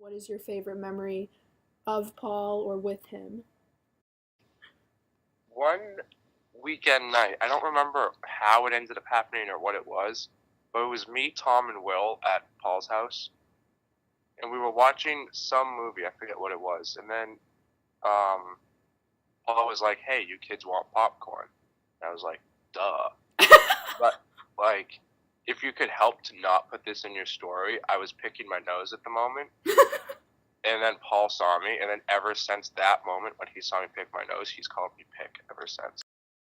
What is your favorite memory of Paul or with him? One weekend night, I don't remember how it ended up happening or what it was, but it was me, Tom, and Will at Paul's house, and we were watching some movie. I forget what it was, and then Paul was like, "Hey, you kids want popcorn?" And I was like, "Duh." But like, if you could help to not put this in your story, I was picking my nose at the moment. And then Paul saw me, and then ever since that moment when he saw me pick my nose, he's called me Pick ever since.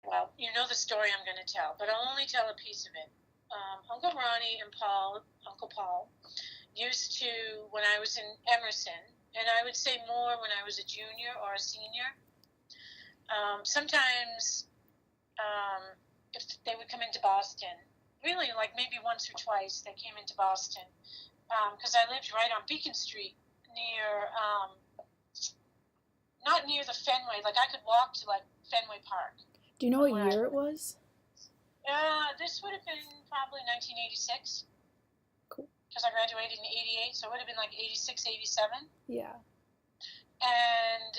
Well, you know the story I'm going to tell, but I'll only tell a piece of it. Uncle Ronnie and Uncle Paul, used to, when I was in Emerson, and I would say more when I was a junior or a senior, sometimes if they would come into Boston, really like maybe once or twice they came into Boston, because I lived right on Beacon Street near, not near the Fenway, like I could walk to like Fenway Park. Do you know what year it was? This would have been probably 1986. Cool. Because I graduated in 88, so it would have been like 86, 87. Yeah. And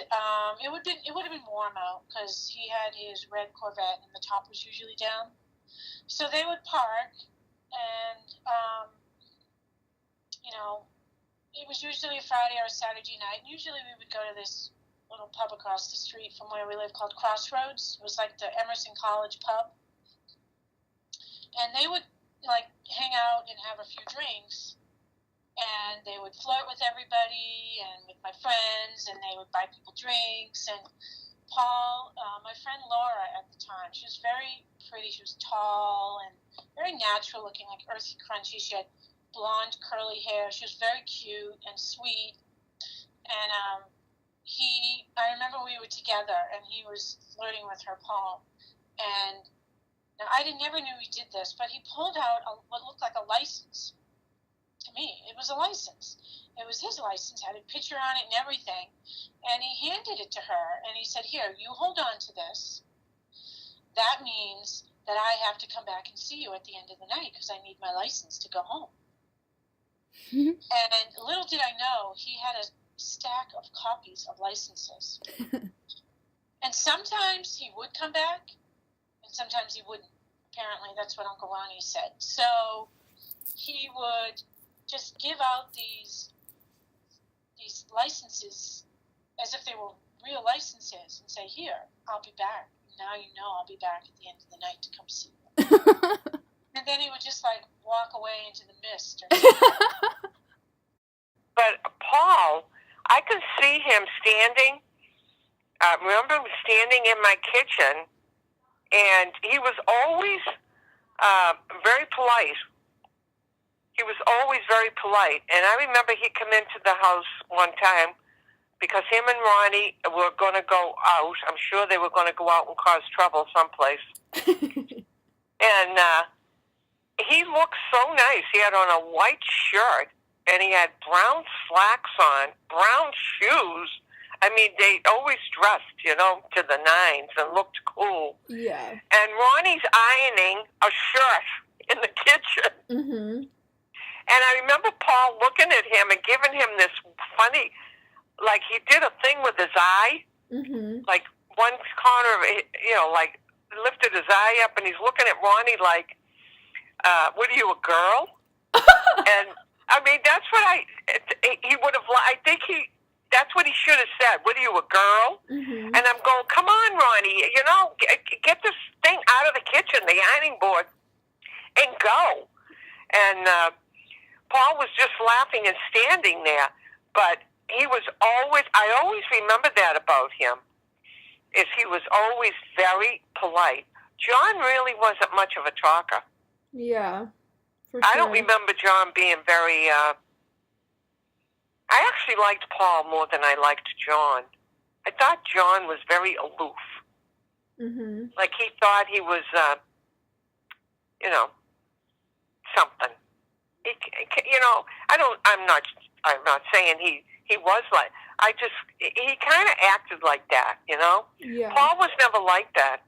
it would have been warm out because he had his red Corvette and the top was usually down. So they would park, and it was usually a Friday or a Saturday night. And usually we would go to this little pub across the street from where we live called Crossroads. It was like the Emerson College pub. And they would like hang out and have a few drinks, and they would flirt with everybody and with my friends, and they would buy people drinks. And Paul, my friend Laura at the time, she was very pretty. She was tall and very natural looking, like earthy crunchy. She had blonde curly hair. She was very cute and sweet. And I remember we were together, and he was flirting with her, Paul. And now, I never knew he did this, but he pulled out what looked like a license. To me, it was a license. It was his license, had a picture on it and everything. And he handed it to her, and he said, "Here, you hold on to this. That means that I have to come back and see you at the end of the night because I need my license to go home." And little did I know, he had a stack of copies of licenses. And sometimes he would come back, and sometimes he wouldn't. Apparently, that's what Uncle Ronnie said. So he would just give out these licenses as if they were real licenses and say, "Here, I'll be back. Now you know I'll be back at the end of the night to come see you." And then he would just like walk away into the mist. But Paul, I could see him standing. Remember him standing in my kitchen, and he was always very polite. He was always very polite. And I remember he came into the house one time because him and Ronnie were going to go out. I'm sure they were going to go out and cause trouble someplace. And he looked so nice. He had on a white shirt, and he had brown slacks on, brown shoes. I mean, they always dressed, to the nines and looked cool. Yeah. And Ronnie's ironing a shirt in the kitchen. Mm-hmm. And I remember Paul looking at him and giving him this funny, like he did a thing with his eye. Mm-hmm. Like one corner of it, like lifted his eye up, and he's looking at Ronnie like, "What are you, a girl?" And I mean, that's what he would have, I think that's what he should have said. "What are you, a girl?" Mm-hmm. And I'm going, "Come on, Ronnie, get this thing out of the kitchen, the ironing board, and go." And Paul was just laughing and standing there. But he was I always remember that about him, is he was always very polite. John really wasn't much of a talker. Yeah, for I sure. don't remember John being very, I actually liked Paul more than I liked John. I thought John was very aloof. Mm-hmm. Like he thought he was, something. I'm not saying he was like, he kind of acted like that, Yeah. Paul was never like that.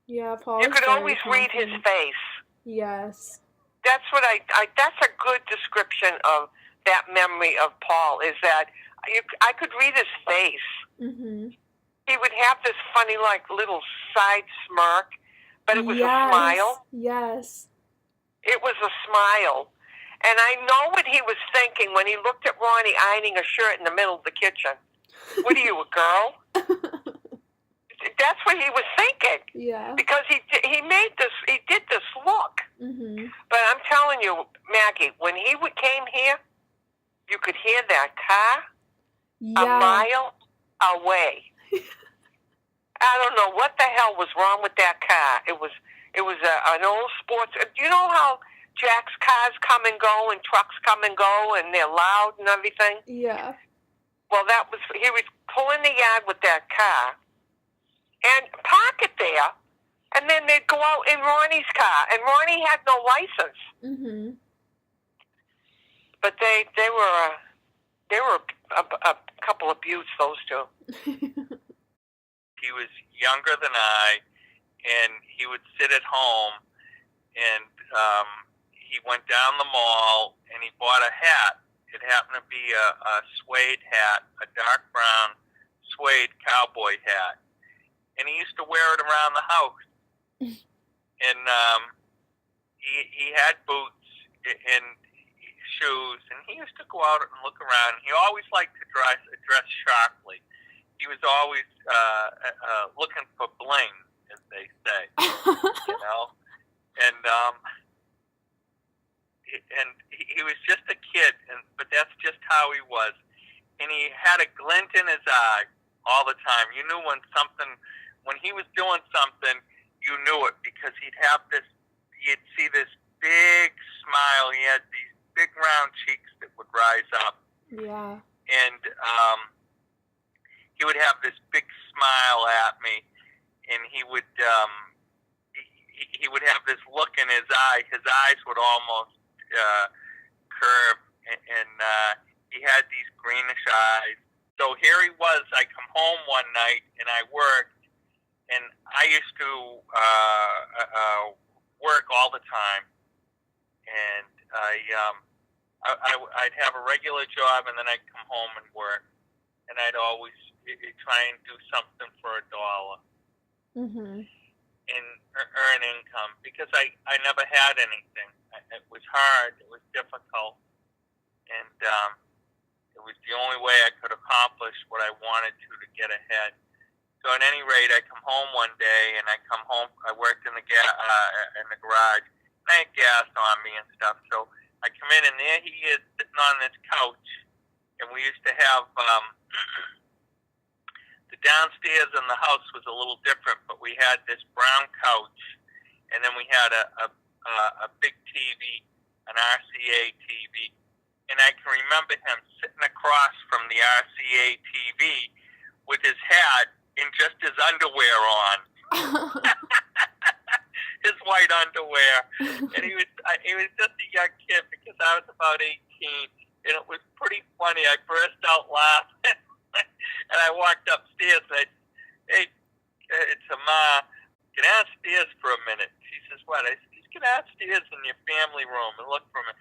Yeah, Paul. You could always read his face. Yes. That's what that's a good description of that memory of Paul is that I could read his face. Mm-hmm. He would have this funny, like, little side smirk, but it was a Yes. smile. Yes. It was a smile. And I know what he was thinking when he looked at Ronnie ironing a shirt in the middle of the kitchen. What are you, a girl? That's what he was thinking. Yeah. Because he did this look. Mm-hmm. But I'm telling you, Maggie, when he came here, you could hear that car a mile away. I don't know what the hell was wrong with that car. It was an old sports. Do you know how Jack's cars come and go and trucks come and go and they're loud and everything? Yeah. Well, he was pulling the yard with that car and park it there, and then they'd go out in Ronnie's car, and Ronnie had no license. Mm-hmm. But they were a couple of beauts, those two. He was younger than I, and he would sit at home, and he went down the mall, and he bought a hat. It happened to be a suede hat, a dark brown suede cowboy hat. And he used to wear it around the house. And he had boots and shoes, and he used to go out and look around. He always liked to dress sharply. He was always looking for bling, as they say, you know. And he was just a kid, but that's just how he was. And he had a glint in his eye all the time. You knew when he was doing something, you knew it, because you'd see this big smile. He had these big round cheeks that would rise up. Yeah. And he would have this big smile at me, and he would have this look in his eye. His eyes would almost curve, and he had these greenish eyes. So here he was. I come home one night, and I worked, and I used to work all the time, and I'd have a regular job, and then I'd come home and work, and I'd always try and do something for $1. Mm-hmm. And earn income, because I never had anything. It was hard. It was difficult, and it was the only way I could accomplish what I wanted to get ahead. So at any rate, I come home one day, and I come home. I worked in the garage, and I had gas on me and stuff. So I come in, and there he is sitting on this couch, and we used to have the downstairs in the house was a little different, but we had this brown couch, and then we had a big TV, an RCA TV, and I can remember him sitting across from the RCA TV with his hat and just his underwear on. His white underwear. And he was just a young kid, because I was about 18, and it was pretty funny. I burst out laughing. And I walked upstairs, and I said, "Hey, it's Ma, get downstairs for a minute." She says, "What?" I said, "Just get downstairs in your family room and look for me."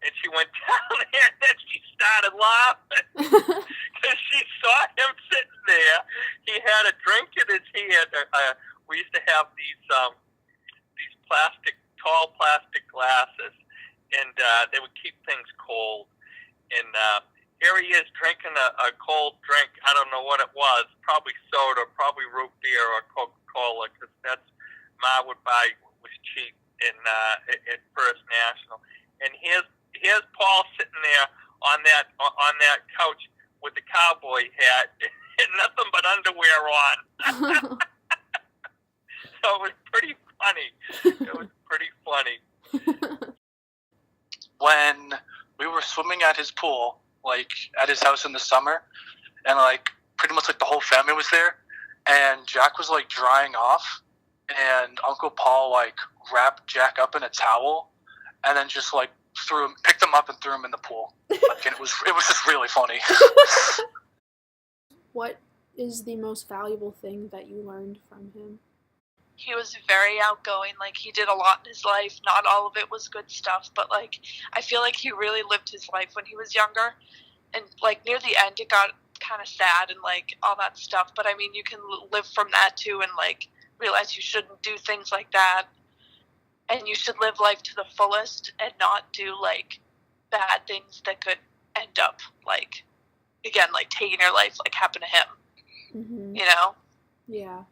And she went down there, and then she started laughing because she saw him sitting there. He had a drink in his hand. We used to have these tall plastic glasses, and they would keep things cold. And here he is drinking a cold drink. I don't know what it was. Probably soda, probably root beer or Coca-Cola, because that's Ma would buy, was cheap at First National. And here's Paul sitting there on that couch with the cowboy hat and nothing but underwear on. So it was pretty funny. It was pretty funny. When we were swimming at his pool, like at his house in the summer, and like pretty much like the whole family was there, and Jack was like drying off, and Uncle Paul like wrapped Jack up in a towel, and then just like picked him up and threw him in the pool. Like, and it was just really funny. What is the most valuable thing that you learned from him? he was very outgoing. Like, he did a lot in his life. Not all of it was good stuff, but, like, I feel like he really lived his life when he was younger. And, like, near the end, it got kind of sad and, like, all that stuff. But, I mean, you can live from that, too, and, like, realize you shouldn't do things like that. And you should live life to the fullest and not do, like, bad things that could end up, like, again, like, taking your life, like, happened to him. Mm-hmm. You know? Yeah.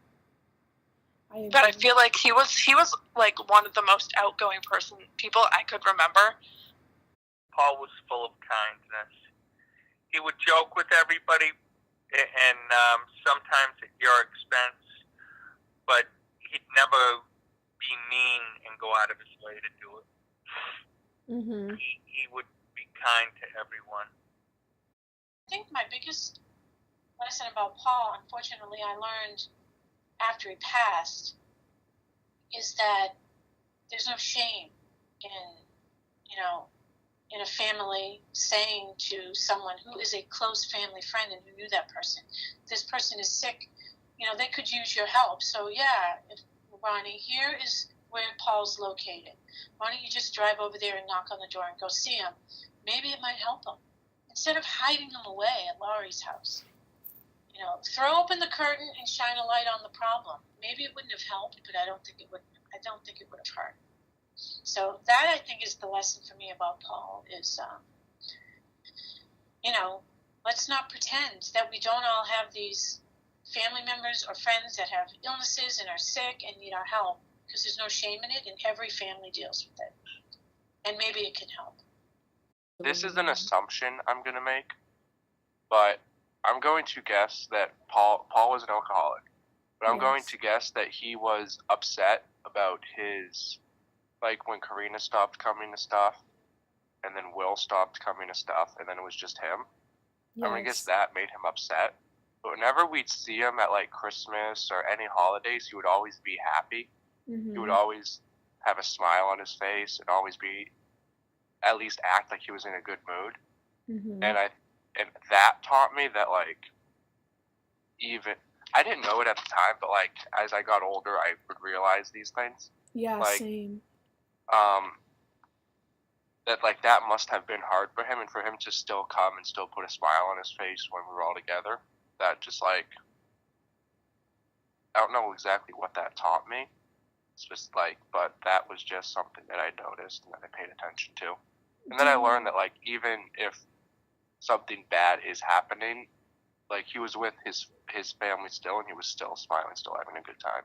But I feel like he was like one of the most outgoing people I could remember. Paul was full of kindness. He would joke with everybody, and sometimes at your expense, but he'd never be mean and go out of his way to do it. Mm-hmm. He would be kind to everyone. I think my biggest lesson about Paul, unfortunately, I learned after he passed, is that there's no shame in a family saying to someone who is a close family friend and who knew that person, this person is sick, they could use your help. So yeah, if Ronnie, here is where Paul's located. Why don't you just drive over there and knock on the door and go see him? Maybe it might help him. Instead of hiding him away at Laurie's house. Throw open the curtain and shine a light on the problem. Maybe it wouldn't have helped, but I don't think it would have hurt. So that, I think, is the lesson for me about Paul is, let's not pretend that we don't all have these family members or friends that have illnesses and are sick and need our help, because there's no shame in it, and every family deals with it. And maybe it can help. This is an assumption I'm going to make, but I'm going to guess that Paul was an alcoholic, but I'm going to guess that he was upset about his, like, when Karina stopped coming to stuff, and then Will stopped coming to stuff, and then it was just him. Yes. I'm going to guess that made him upset. But whenever we'd see him at, like, Christmas or any holidays, he would always be happy. Mm-hmm. He would always have a smile on his face and always at least act like he was in a good mood. Mm-hmm. And that taught me that, like, I didn't know it at the time, but, like, as I got older, I would realize these things. Yeah, like, same. That, like, that must have been hard for him, and for him to still come and still put a smile on his face when we were all together, that just, like, I don't know exactly what that taught me. It's just, like, but that was just something that I noticed and that I paid attention to. And then I learned that, like, even if something bad is happening, like, he was with his family still, and he was still smiling, still having a good time.